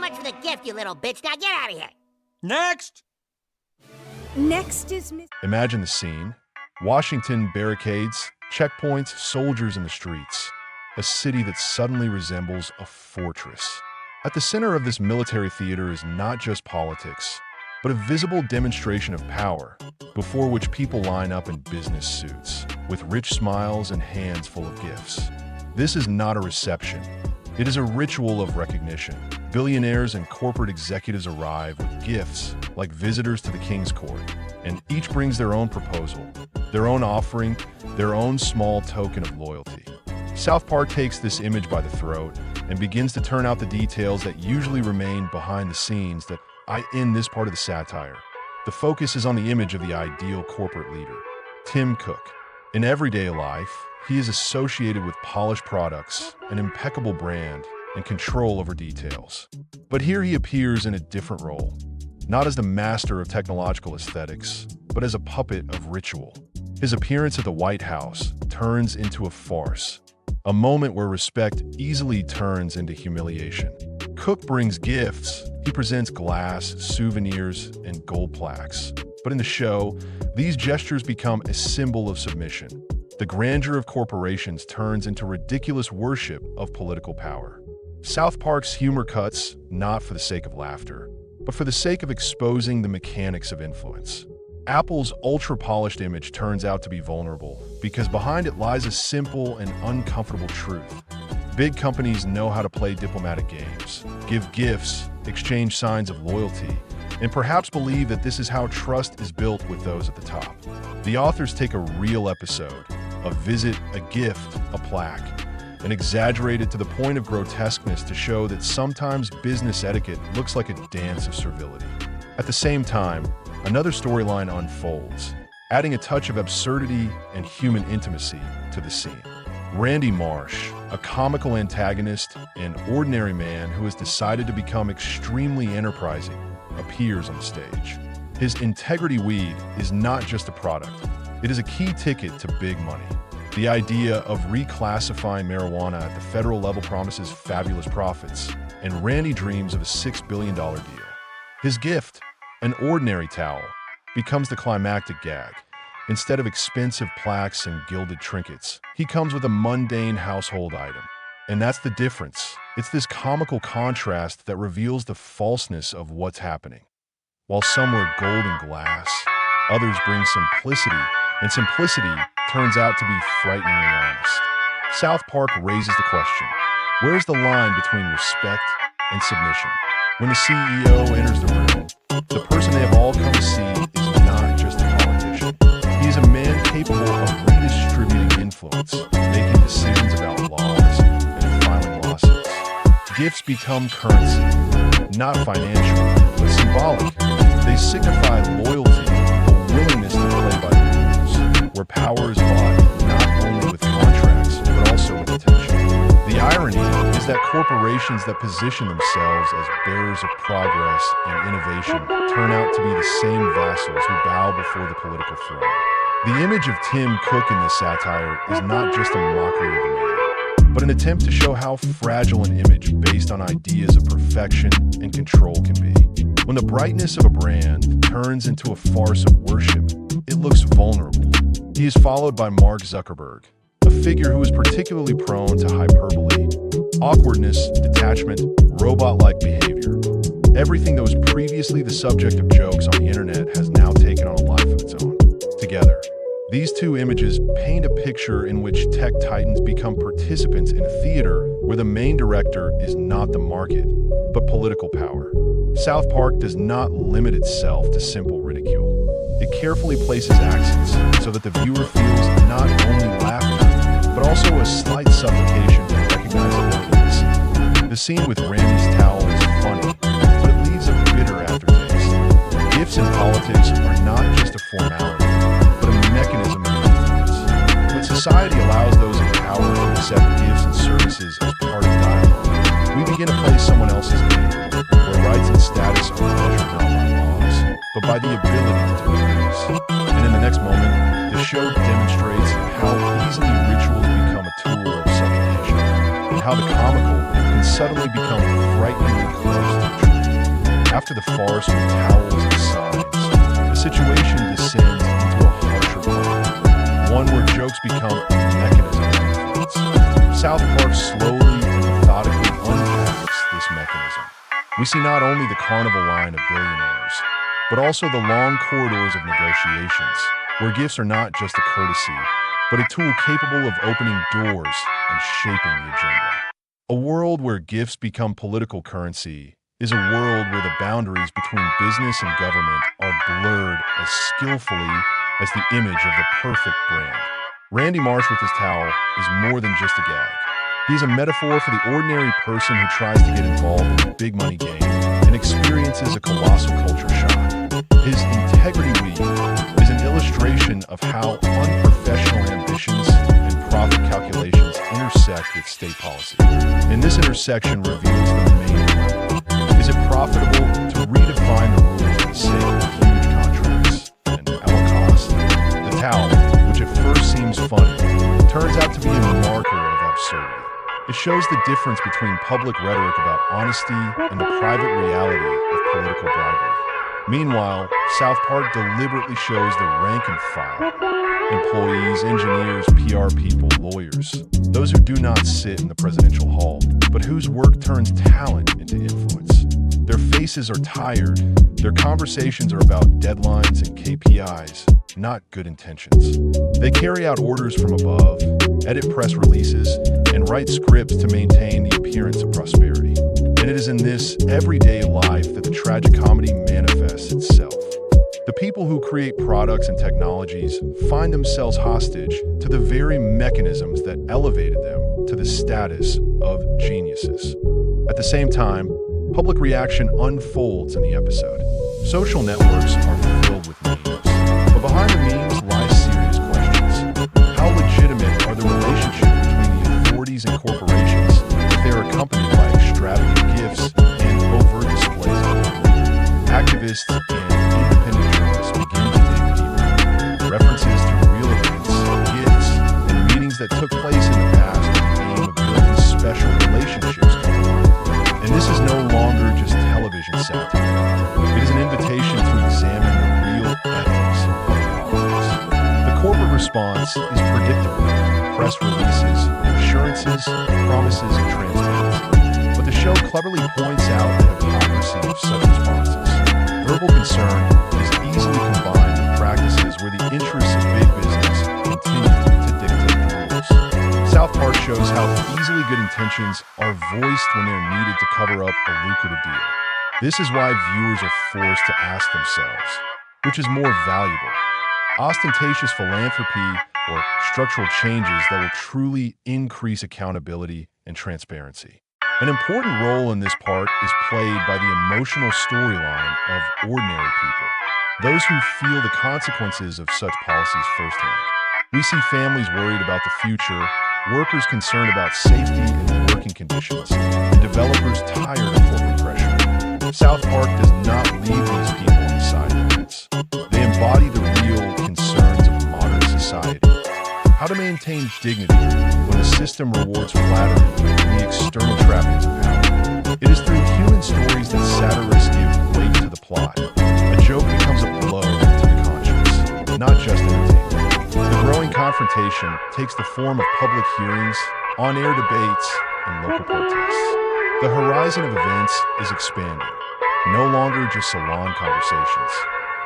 much for the gift, you little bitch. Now get out of here. Next! Next is Miss... Imagine the scene. Washington barricades, checkpoints, soldiers in the streets. A city that suddenly resembles a fortress. At the center of this military theater is not just politics, but a visible demonstration of power, before which people line up in business suits, with rich smiles and hands full of gifts. This is not a reception. It is a ritual of recognition. Billionaires and corporate executives arrive with gifts, like visitors to the king's court, and each brings their own proposal, their own offering, their own small token of loyalty. South Park takes this image by the throat and begins to turn out the details that usually remain behind the scenes that in this part of the satire. The focus is on the image of the ideal corporate leader, Tim Cook. In everyday life, he is associated with polished products, an impeccable brand, and control over details. But here he appears in a different role, not as the master of technological aesthetics, but as a puppet of ritual. His appearance at the White House turns into a farce, a moment where respect easily turns into humiliation. Cook brings gifts. He presents glass, souvenirs, and gold plaques. But in the show, these gestures become a symbol of submission. The grandeur of corporations turns into ridiculous worship of political power. South Park's humor cuts not for the sake of laughter, but for the sake of exposing the mechanics of influence. Apple's ultra-polished image turns out to be vulnerable because behind it lies a simple and uncomfortable truth. Big companies know how to play diplomatic games, give gifts, exchange signs of loyalty, and perhaps believe that this is how trust is built with those at the top. The authors take a real episode, a visit, a gift, a plaque, and exaggerate it to the point of grotesqueness to show that sometimes business etiquette looks like a dance of servility. At the same time, another storyline unfolds, adding a touch of absurdity and human intimacy to the scene. Randy Marsh, a comical antagonist and ordinary man who has decided to become extremely enterprising, appears on the stage. His integrity weed is not just a product, it is a key ticket to big money. The idea of reclassifying marijuana at the federal level promises fabulous profits, and Randy dreams of a $6 billion deal. His gift, an ordinary towel, becomes the climactic gag. Instead of expensive plaques and gilded trinkets, he comes with a mundane household item. And that's the difference. It's this comical contrast that reveals the falseness of what's happening. While some wear gold and glass, others bring simplicity, and simplicity turns out to be frighteningly honest. South Park raises the question, where's the line between respect and submission? When the CEO enters the room, the person they have all come to see is not just a politician. He is a man capable of redistributing influence, making decisions about laws, and filing lawsuits. Gifts become currency, not financial, but symbolic. They signify loyalty, a willingness to play by the rules, where power is bought not only with contracts, but also with attention. The irony is that corporations that position themselves as bearers of progress and innovation turn out to be the same vassals who bow before the political throne. The image of Tim Cook in this satire is not just a mockery of the man, but an attempt to show how fragile an image based on ideas of perfection and control can be. When the brightness of a brand turns into a farce of worship, it looks vulnerable. He is followed by Mark Zuckerberg, a figure who is particularly prone to hyperbole, awkwardness, detachment, robot-like behavior. Everything that was previously the subject of jokes on the internet has now taken on a life of its own. Together, these two images paint a picture in which tech titans become participants in a theater where the main director is not the market, but political power. South Park does not limit itself to simple ridicule. It carefully places accents so that the viewer feels not only laughter, but also a slight suffocation from recognizability. The scene with Randy's towel is funny, but it leaves a bitter aftertaste. Gifts in politics are not just a formality, but a mechanism of influence. When society allows those in power to accept gifts and services as part of dialogue, we begin to play someone else's game, where rights and status are measured not by laws, but by the ability to please. And in the next moment, the show demonstrates how easily rituals become a tool of subjugation, and how the comical can suddenly become frighteningly close to the truth. After the farce with towels and signs, the situation descends into a harsher plane, one where jokes become a mechanism of influence. South Park slowly and methodically unpacks this mechanism. We see not only the carnival line of billionaires, but also the long corridors of negotiations, where gifts are not just a courtesy, but a tool capable of opening doors and shaping the agenda. A world where gifts become political currency is a world where the boundaries between business and government are blurred as skillfully as the image of the perfect brand. Randy Marsh with his towel is more than just a gag. He's a metaphor for the ordinary person who tries to get involved in a big money game and experiences a colossal culture shock. His integrity week is an illustration of how unprofessional ambitions and profit calculations intersect with state policy. And this intersection reveals the main dilemma. Is it profitable to redefine the rules for the sake of huge contracts? And at what cost? The towel, which at first seems funny, turns out to be a marker of absurdity. It shows the difference between public rhetoric about honesty and the private reality of political bribery. Meanwhile, South Park deliberately shows the rank and file. Employees, engineers, PR people, lawyers. Those who do not sit in the presidential hall, but whose work turns talent into influence. Their faces are tired. Their conversations are about deadlines and KPIs, not good intentions. They carry out orders from above, edit press releases, and write scripts to maintain the appearance of prosperity. And it is in this everyday life that the tragic comedy manifests itself. The people who create products and technologies find themselves hostage to the very mechanisms that elevated them to the status of geniuses. At the same time, public reaction unfolds in the episode. Social networks are filled with memes, but behind the memes lie serious questions. How legitimate are the relationships between the authorities and corporations if they are accompanied by extravagant gifts and overt displays of authority? Activists and independent journalists begin to dig deeper. References to real events, gifts, and meetings that took place in the past with the aim of building special relationships come alive. And this is no longer just television satire. It is an invitation to examine the real ethics of politics. The corporate response is predictable. Press releases, assurances, promises, and transparency. But the show cleverly points out the hypocrisy of such responses. Verbal concern is easily combined with practices where the interests of big business continue to dictate the rules. South Park shows how easily good intentions are voiced when they're needed to cover up a lucrative deal. This is why viewers are forced to ask themselves, which is more valuable? Ostentatious philanthropy or structural changes that will truly increase accountability and transparency? An important role in this part is played by the emotional storyline of ordinary people, those who feel the consequences of such policies firsthand. We see families worried about the future, workers concerned about safety and working conditions, and developers tired of corporate pressure. South Park does not leave these people on the sidelines. They embody the real concerns of modern society. How to maintain dignity when the system rewards flattery and the external trappings of power. It is through human stories that satirists give weight to the plot. A joke becomes a blow to the conscience, not just entertainment. The growing confrontation takes the form of public hearings, on-air debates, and local protests. The horizon of events is expanding, no longer just salon conversations,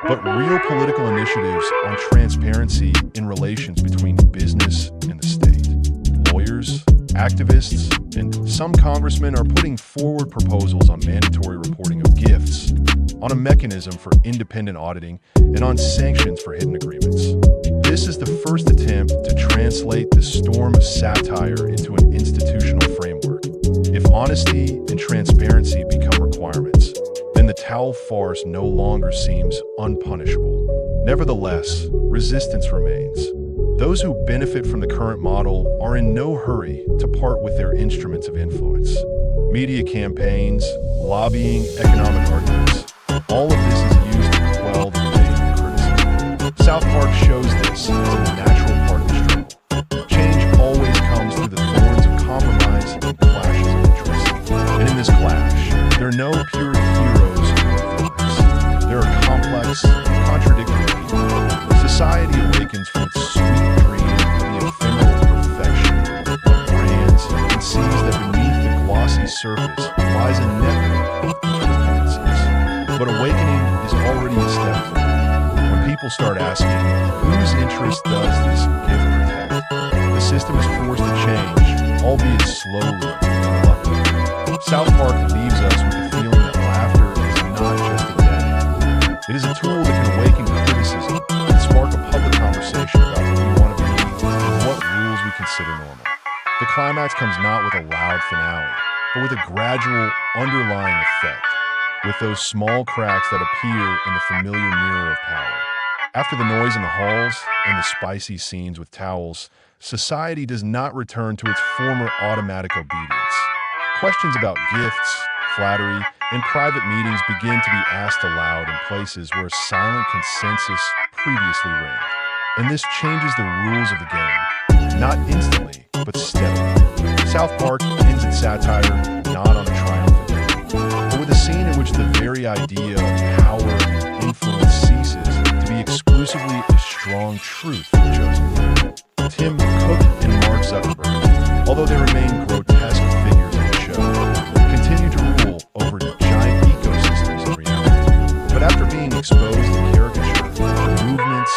but real political initiatives on transparency in relations between business and the state. Lawyers, activists, and some congressmen are putting forward proposals on mandatory reporting of gifts, on a mechanism for independent auditing, and on sanctions for hidden agreements. This is the first attempt to translate the storm of satire into an institutional framework. If honesty and transparency become requirements, then the towel farce no longer seems unpunishable. Nevertheless, resistance remains. Those who benefit from the current model are in no hurry to part with their instruments of influence. Media campaigns, lobbying, economic arguments, all of this is used to quell the debate and criticism. South Park shows this as a natural part of the struggle. Change always comes through the thorns of compromise and clashes of interests. this clash, there are no pure heroes or villains. There are complex, contradictory people. Society awakens from its sweet dream of the ephemeral perfection of brands and sees that beneath the glossy surface lies a network of interdependencies. But awakening is already a step forward. When people start asking, whose interest does this gift protect? The system is forced to change, albeit slowly and reluctantly. South Park leaves us with the feeling that laughter is not just a dead. It is a tool that can awaken criticism and spark a public conversation about who we want to be and what rules we consider normal. The climax comes not with a loud finale, but with a gradual, underlying effect, with those small cracks that appear in the familiar mirror of power. After the noise in the halls and the spicy scenes with towels, society does not return to its former automatic obedience. Questions about gifts, flattery, and private meetings begin to be asked aloud in places where a silent consensus previously reigned. And this changes the rules of the game, not instantly, but steadily. South Park ends its satire not on a triumphant note, but with a scene in which the very idea of power and influence ceases to be exclusively a strong truth for the chosen few. Tim Cook and Mark Zuckerberg, although they remain grotesque figures in the show, continue to rule over giant ecosystems of reality. But after being exposed to caricature, their movements,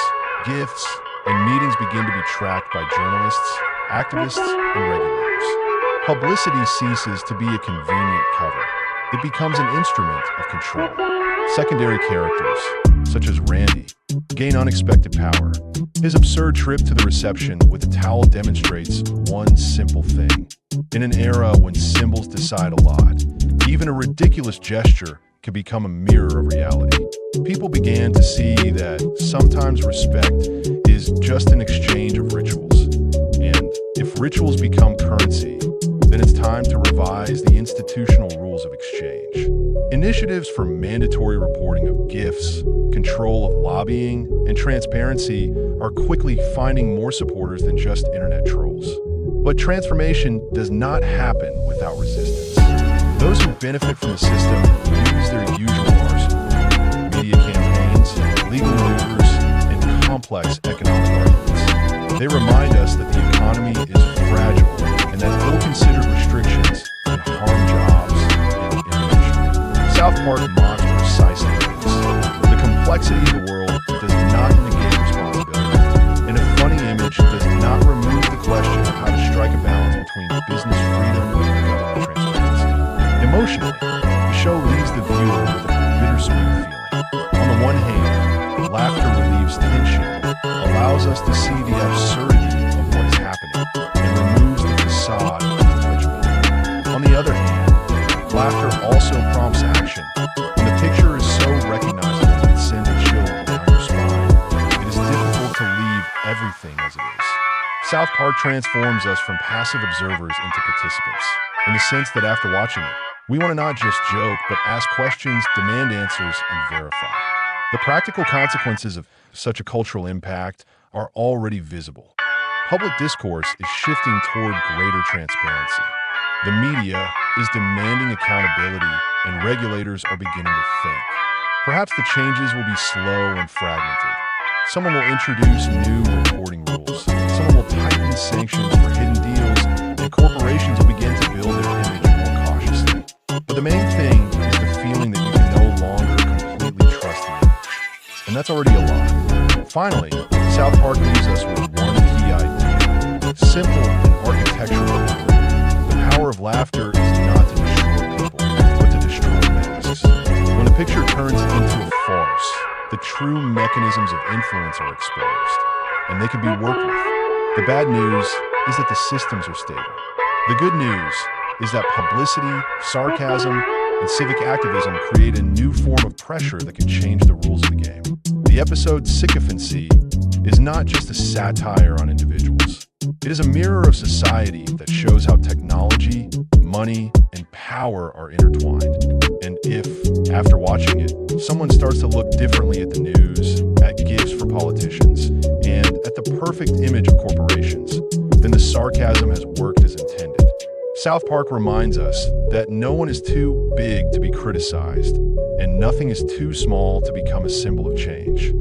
gifts, and meetings begin to be tracked by journalists, activists, and regulators. Publicity ceases to be a convenient cover. It becomes an instrument of control. Secondary characters, such as Randy, gain unexpected power. His absurd trip to the reception with a towel demonstrates one simple thing. In an era when symbols decide a lot, even a ridiculous gesture can become a mirror of reality. People began to see that sometimes respect is just an exchange of rituals. And if rituals become currency, then it's time to revise the institutional rules of exchange. Initiatives for mandatory reporting of gifts, control of lobbying, and transparency are quickly finding more supporters than just internet trolls. But transformation does not happen without resistance. Those who benefit from the system use their usual arsenal: media campaigns, legal maneuvers, and complex economic arguments. They remind us that the economy is fragile and that ill-considered restrictions can harm jobs and innovation. South Park mocks precisely this. The complexity of the world does not negate responsibility, and a funny image does not remove the question of how to strike a balance between business freedom and government transparency. Emotionally, the show leaves the viewer with a bittersweet feeling. On the one hand, laughter relieves tension, allows us to see the absurdity of what is happening, and removes the facade of untouchability. On the other hand, laughter also prompts action. When the picture is so recognizable that it sends a chill down your spine, it is difficult to leave everything as it is. South Park transforms us from passive observers into participants, in the sense that after watching it, we want to not just joke, but ask questions, demand answers, and verify. The practical consequences of such a cultural impact are already visible. Public discourse is shifting toward greater transparency. The media is demanding accountability, and regulators are beginning to think. Perhaps the changes will be slow and fragmented. Someone will introduce new reporting rules. Someone will tighten sanctions for hidden deals, and corporations will begin to build their image more cautiously. But the main thing is the feeling that you can no longer completely trust the image. And that's already a lot. Finally, South Park leaves us with one key idea. Simple and architectural. The power of laughter is not to destroy people, but to destroy masks. When a picture turns into a farce, the true mechanisms of influence are exposed, and they can be worked with. The bad news is that the systems are stable. The good news is that publicity, sarcasm, and civic activism create a new form of pressure that can change the rules of the game. The episode Sycophancy is not just a satire on individuals. It is a mirror of society that shows how technology, money, and power are intertwined. And if, after watching it, someone starts to look differently at the news, at gifts for politicians, and at the perfect image of corporations, then the sarcasm has worked as intended. South Park reminds us that no one is too big to be criticized, and nothing is too small to become a symbol of change.